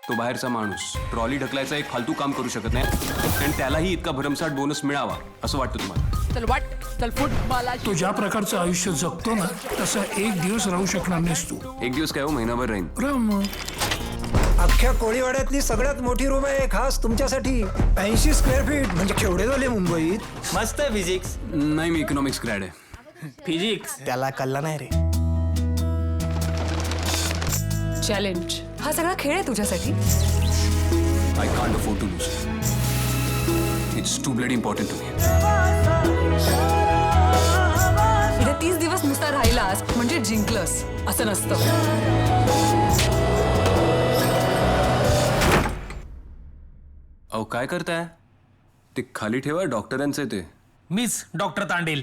तो बाहेरचा माणूस ट्रॉली ढकलायचा एक फालतू काम करू शकत नाही आणि त्यालाही इतका भरमसाठ बोनस मिळावा असं वाटतं तुम्हाला? चल वाट, चल फुट मला. तो ज्या प्रकारचं आयुष्य जगतो ना तसं एक दिवस राहू शकणार नाहीस तू. एक दिवस काय हो, महिनाभर राहीन. राम. अख्ख्या कोळीवाड्यातली सगळ्यात मोठी रूम आहे खास तुमच्यासाठी. 80 स्क्वेअर फीट म्हणजे केवढे झाले मुंबईत. मस्त फिजिक्स. नाही, मी इकॉनॉमिक्स ग्रॅड आहे. फिजिक्स त्याला कळला नाही रे. चॅलेंज. हा सगळा खेळ आहे तुझ्यासाठी. I can't afford to lose. It's too bloody important to me. इथे 30 दिवस नुसता राहिलास म्हणजे जिंकलंस असं नसतं. अहो काय करताय? ते खाली ठेवा, डॉक्टरांचं आहे ते. मीच डॉक्टर तांडेल.